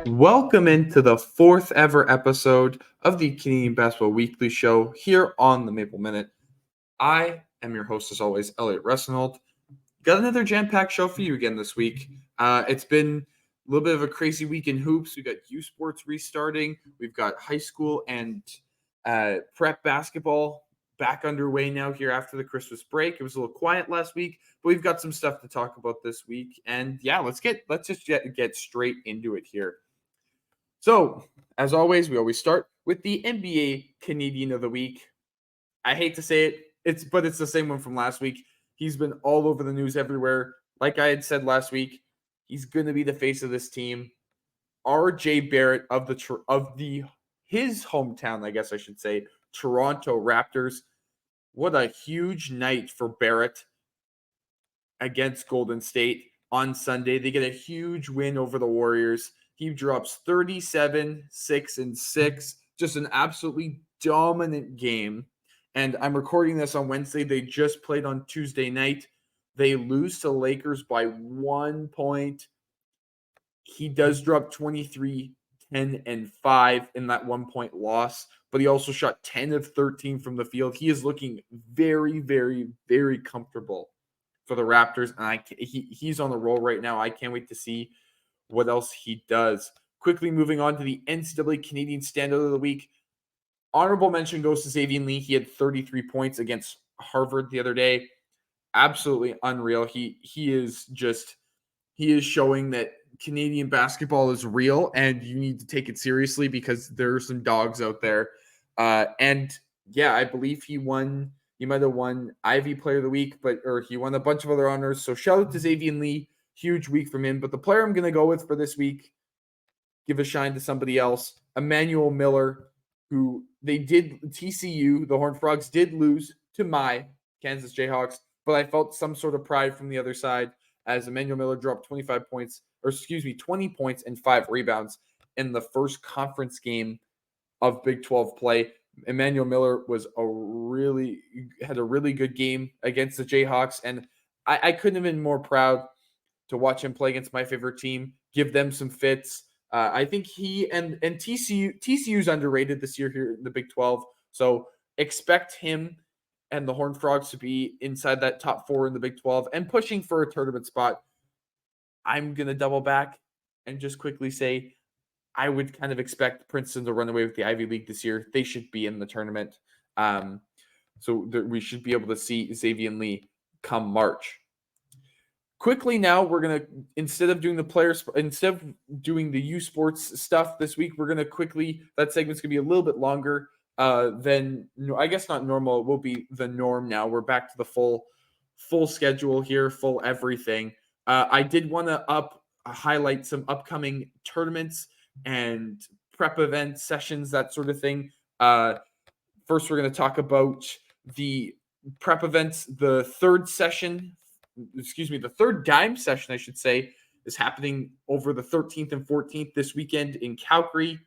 Welcome into the fourth ever episode of the Canadian Basketball Weekly Show here on the Maple Minute. I am your host, as always, Elliot Russenholt. Got another jam-packed show for you again this week. It's been a little bit of a crazy week in hoops. We've got U Sports restarting. We've got high school and prep basketball back underway now here after the Christmas break. It was a little quiet last week, but we've got some stuff to talk about this week. And yeah, let's just get straight into it here. So, as always, we always start with the NBA Canadian of the Week. I hate to say it, but it's the same one from last week. He's been all over the news everywhere. Like I had said last week, he's going to be the face of this team. R.J. Barrett of his hometown, I guess I should say, Toronto Raptors. What a huge night for Barrett against Golden State on Sunday. They get a huge win over the Warriors. He drops 37, 6, and 6. Just an absolutely dominant game. And I'm recording this on Wednesday. They just played on Tuesday night. They lose to Lakers by 1 point. He does drop 23, 10, and 5 in that 1 point loss, but he also shot 10 of 13 from the field. He is looking very, very, very comfortable for the Raptors, and he's on the roll right now. I can't wait to see what else he does. Quickly moving on to the NCAA Canadian Standout of the Week. Honorable mention goes to Xavier Lee. He had 33 points against Harvard the other day. Absolutely unreal. He is showing that Canadian basketball is real and you need to take it seriously because there are some dogs out there. And yeah, I believe he might have won Ivy Player of the Week, or he won a bunch of other honors. So shout out to Xavier Lee. Huge week from him. But the player I'm going to go with for this week, give a shine to somebody else, Emmanuel Miller, who TCU, the Horned Frogs, did lose to my Kansas Jayhawks, but I felt some sort of pride from the other side as Emmanuel Miller dropped 20 points and 5 rebounds in the first conference game of Big 12 play. Emmanuel Miller had a really good game against the Jayhawks, and I couldn't have been more proud to watch him play against my favorite team, give them some fits. I think he and TCU's underrated this year here in the Big 12. So expect him and the Horned Frogs to be inside that top 4 in the Big 12 and pushing for a tournament spot. I'm going to double back and just quickly say I would kind of expect Princeton to run away with the Ivy League this year. They should be in the tournament. We should be able to see Xavier Lee come March. Quickly now, we're going to, instead of doing the U Sports stuff this week, we're going to that segment's going to be a little bit longer than, I guess not normal. It will be the norm now. We're back to the full schedule here, full everything. I did want to highlight some upcoming tournaments and prep event sessions, that sort of thing. First, we're going to talk about the prep events. The third dime session, I should say, is happening over the 13th and 14th this weekend in Calgary.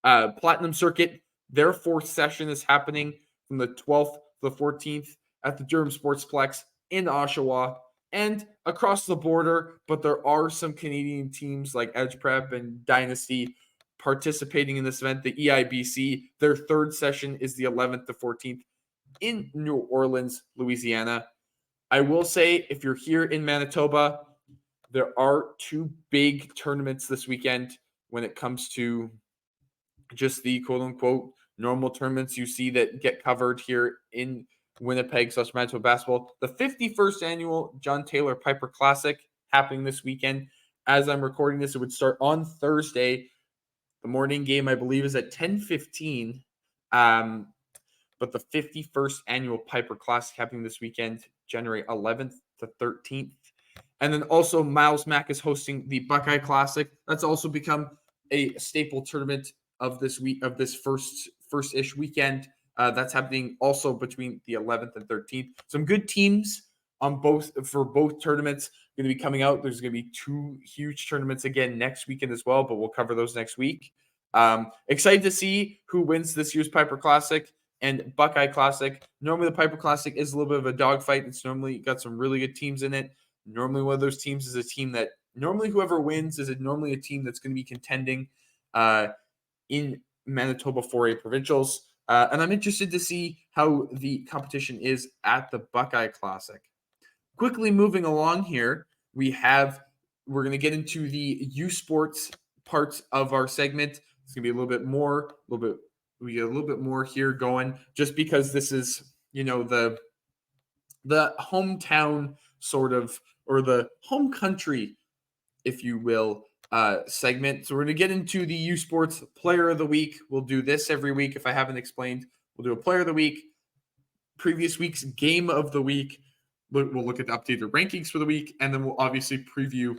Platinum Circuit, their fourth session is happening from the 12th to the 14th at the Durham Sportsplex in Oshawa and across the border, but there are some Canadian teams like Edge Prep and Dynasty participating in this event. The EIBC, their third session is the 11th to 14th in New Orleans, Louisiana. I will say, if you're here in Manitoba, there are 2 big tournaments this weekend when it comes to just the quote-unquote normal tournaments you see that get covered here in Winnipeg/Manitoba basketball. The 51st annual John Taylor Piper Classic happening this weekend. As I'm recording this, it would start on Thursday. The morning game, I believe, is at 10:15. But the 51st annual Piper Classic happening this weekend, January 11th to 13th. And then also Miles Mack is hosting the Buckeye Classic. That's also become a staple tournament of this week, of this first-ish weekend. That's happening also between the 11th and 13th. Some good teams for both tournaments going to be coming out. There's going to be 2 huge tournaments again next weekend as well, but we'll cover those next week. Excited to see who wins this year's Piper Classic and Buckeye Classic. Normally the Piper Classic is a little bit of a dogfight. It's normally got some really good teams in it. Normally one of those teams is a team that normally whoever wins is normally a team that's going to be contending in Manitoba 4A Provincials. And I'm interested to see how the competition is at the Buckeye Classic. Quickly moving along here, we're going to get into the U Sports parts of our segment. It's going to be we get a little bit more here going, just because this is, the hometown sort of, or the home country, if you will, segment. So we're going to get into the U Sports Player of the Week. We'll do this every week. If I haven't explained, we'll do a Player of the Week, previous week's Game of the Week. We'll look at the updated rankings for the week, and then we'll obviously preview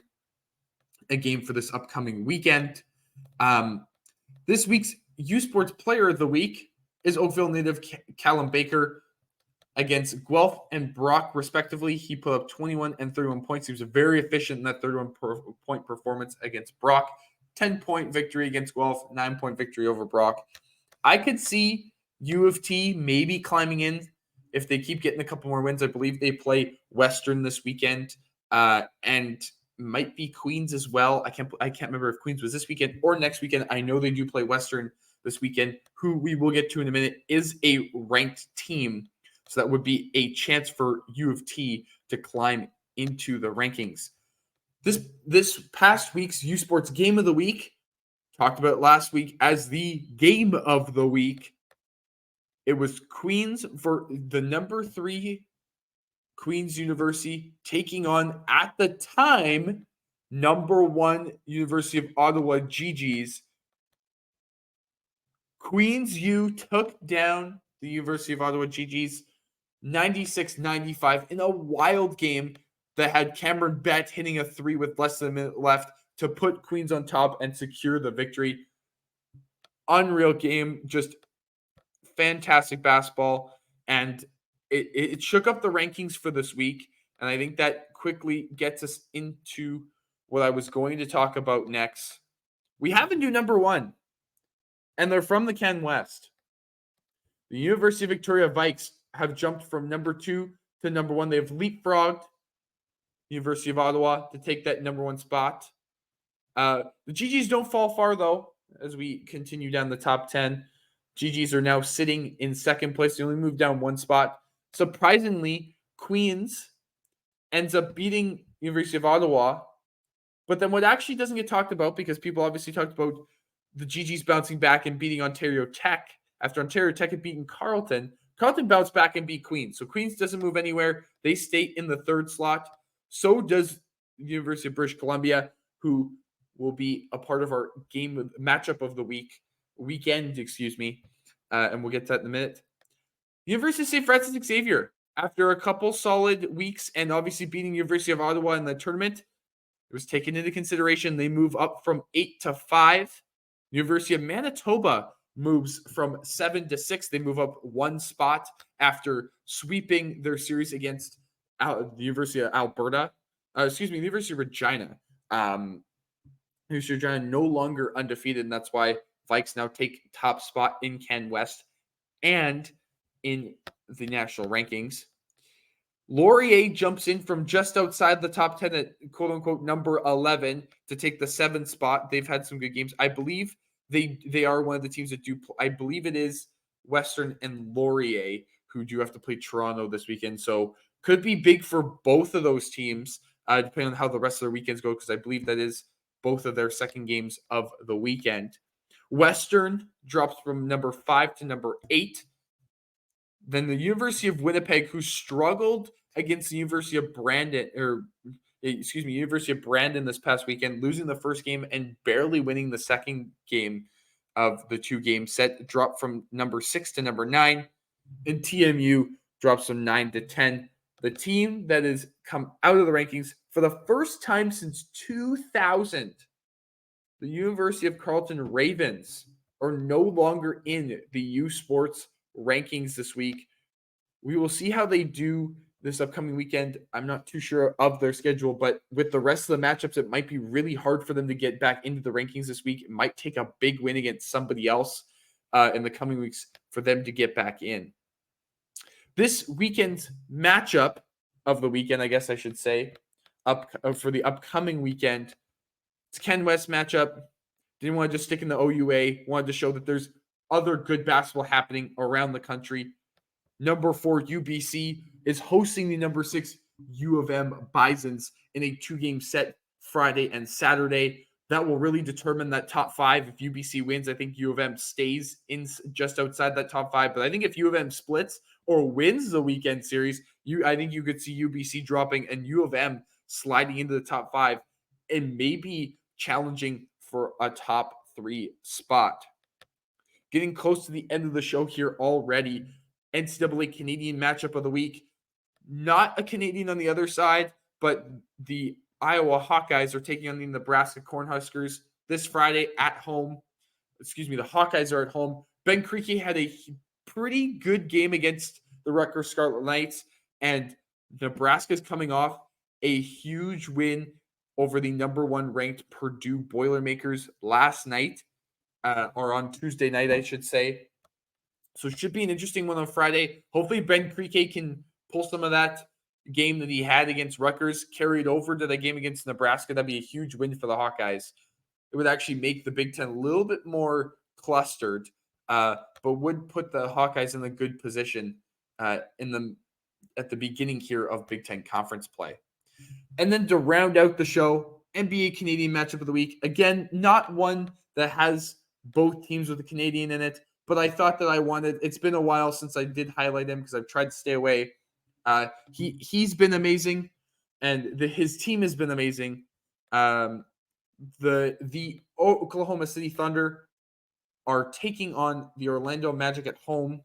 a game for this upcoming weekend. This week's U Sports Player of the Week is Oakville native Callum Baker against Guelph and Brock, respectively. He put up 21 and 31 points. He was very efficient in that 31-point performance against Brock. 10-point victory against Guelph, 9-point victory over Brock. I could see U of T maybe climbing in if they keep getting a couple more wins. I believe they play Western this weekend, and might be Queens as well. I can't remember if Queens was this weekend or next weekend. I know they do play Western this weekend, who we will get to in a minute, is a ranked team. So that would be a chance for U of T to climb into the rankings. This past week's U Sports Game of the Week, talked about last week as the Game of the Week. It was Queens for the number 3 Queens University taking on, at the time, number 1 University of Ottawa GGs. Queens U took down the University of Ottawa GGs 96-95 in a wild game that had Cameron Bett hitting a 3 with less than a minute left to put Queens on top and secure the victory. Unreal game, just fantastic basketball, and it shook up the rankings for this week, and I think that quickly gets us into what I was going to talk about next. We have a new number 1, and they're from the Ken West. The University of Victoria Vikes have jumped from number 2 to number 1. They have leapfrogged University of Ottawa to take that number 1 spot. The GGs don't fall far, though, as we continue down the top 10. GGs are now sitting in second place. They only moved down 1 spot. Surprisingly, Queens ends up beating University of Ottawa. But then what actually doesn't get talked about, because people obviously talked about the GGs bouncing back and beating Ontario Tech after Ontario Tech had beaten Carleton. Carleton bounced back and beat Queens. So Queens doesn't move anywhere. They stay in the 3rd slot. So does the University of British Columbia, who will be a part of our matchup of the weekend, and we'll get to that in a minute. University of St. Francis Xavier, after a couple solid weeks and obviously beating University of Ottawa in the tournament, it was taken into consideration. They move up from 8 to 5. University of Manitoba moves from 7 to 6. They move up 1 spot after sweeping their series against the University of Alberta. The University of Regina. University of Regina no longer undefeated, and that's why Vikes now take top spot in Ken West and in the national rankings. Laurier jumps in from just outside the top 10 at quote-unquote number 11 to take the 7th spot. They've had some good games. I believe they are one of the teams that do. I believe it is Western and Laurier who do have to play Toronto this weekend. So could be big for both of those teams, depending on how the rest of their weekends go, because I believe that is both of their second games of the weekend. Western drops from number 5 to number 8. Then the University of Winnipeg, who struggled against the University of Brandon this past weekend, losing the first game and barely winning the second game of the 2-game set, dropped from number 6 to number 9. And TMU drops from 9 to 10. The team that has come out of the rankings for the first time since 2000, the University of Carleton Ravens, are no longer in the U Sports rankings this week. We will see how they do this upcoming weekend. I'm not too sure of their schedule, but with the rest of the matchups, it might be really hard for them to get back into the rankings this week. It might take a big win against somebody else in the coming weeks for them to get back in. This weekend's matchup of the weekend, I guess I should say, for the upcoming weekend. It's Ken West matchup. Didn't want to just stick in the OUA. Wanted to show that there's other good basketball happening around the country. Number 4 UBC is hosting the number 6 U of M Bisons in a 2-game set Friday and Saturday. That will really determine that top 5. If UBC wins, I think U of M stays in just outside that top 5. But I think if U of M splits or wins the weekend series, I think you could see UBC dropping and U of M sliding into the top 5 and maybe challenging for a top 3 spot. Getting close to the end of the show here already. NCAA Canadian matchup of the week. Not a Canadian on the other side, but the Iowa Hawkeyes are taking on the Nebraska Cornhuskers this Friday at home. The Hawkeyes are at home. Ben Creaky had a pretty good game against the Rutgers Scarlet Knights, and Nebraska's coming off a huge win over the number 1 ranked Purdue Boilermakers last night, or on Tuesday night, I should say. So it should be an interesting one on Friday. Hopefully Ben Creaky can pull some of that game that he had against Rutgers, carry it over to the game against Nebraska. That'd be a huge win for the Hawkeyes. It would actually make the Big Ten a little bit more clustered, but would put the Hawkeyes in a good position at the beginning here of Big Ten conference play. And then to round out the show, NBA Canadian matchup of the week. Again, not one that has both teams with a Canadian in it, but I thought that it's been a while since I did highlight him because I've tried to stay away. He's been amazing, and his team has been amazing. The Oklahoma City Thunder are taking on the Orlando Magic at home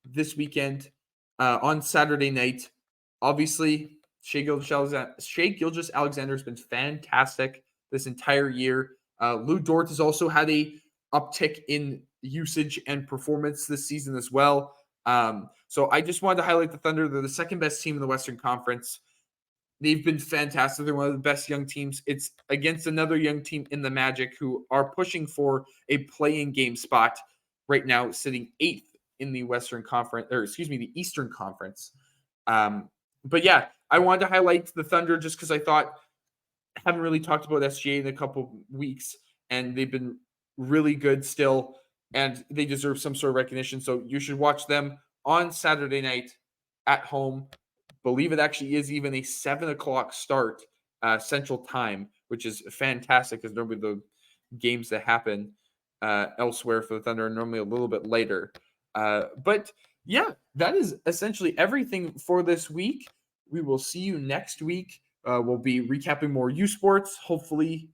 this weekend on Saturday night. Obviously, Shai Gilgeous-Alexander has been fantastic this entire year. Lou Dort has also had a uptick in usage and performance this season as well. So I just wanted to highlight the Thunder. They're the second best team in the Western Conference. They've been fantastic. They're one of the best young teams. It's against another young team in the Magic who are pushing for a play-in game spot right now, sitting 8th in the Western Conference, the Eastern Conference. But yeah, I wanted to highlight the Thunder just because I thought I haven't really talked about SGA in a couple weeks, and they've been really good still, and they deserve some sort of recognition. So you should watch them on Saturday night at home. Believe it actually is even a 7:00 start Central Time, which is fantastic because normally the games that happen elsewhere for the Thunder are normally a little bit later. But yeah, that is essentially everything for this week. We will see you next week. We'll be recapping more U Sports. Hopefully,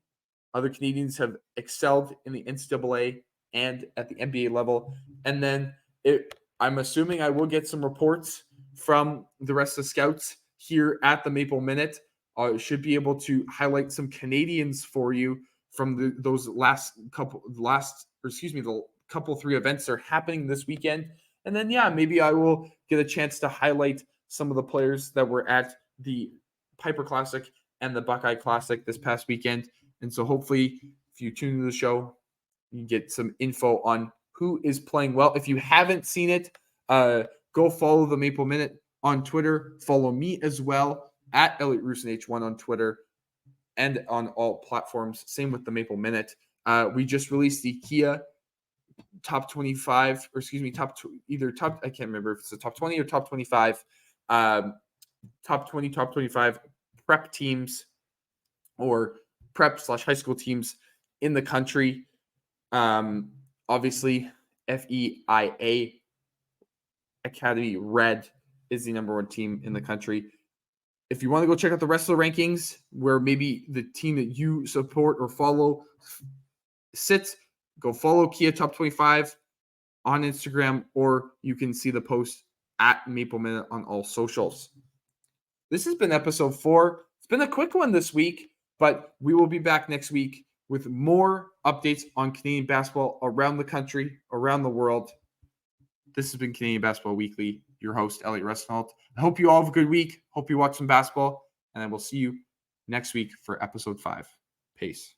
other Canadians have excelled in the NCAA and at the NBA level. And then I'm assuming I will get some reports from the rest of the scouts here at the Maple Minute. Should be able to highlight some Canadians for you from the couple 3 events that are happening this weekend. And then, yeah, maybe I will get a chance to highlight some of the players that were at the Piper Classic and the Buckeye Classic this past weekend. And so hopefully if you tune into the show, you get some info on who is playing well. If you haven't seen it, go follow the Maple Minute on Twitter. Follow me as well at Elliot Russenholt on Twitter and on all platforms. Same with the Maple Minute. We just released the Kia top 25, or excuse me, I can't remember if it's the top 20 or top 25, top 20, top 25 prep teams or prep/high school teams in the country. Obviously, FEIA Academy Red is the number 1 team in the country. If you want to go check out the rest of the rankings, where maybe the team that you support or follow sits, go follow Kia Top 25 on Instagram, or you can see the post at Maple Minute on all socials. This has been episode 4. It's been a quick one this week, but we will be back next week with more updates on Canadian basketball around the country, around the world. This has been Canadian Basketball Weekly. Your host, Elliot Russenholt. I hope you all have a good week. Hope you watch some basketball, and I will see you next week for episode 5. Peace.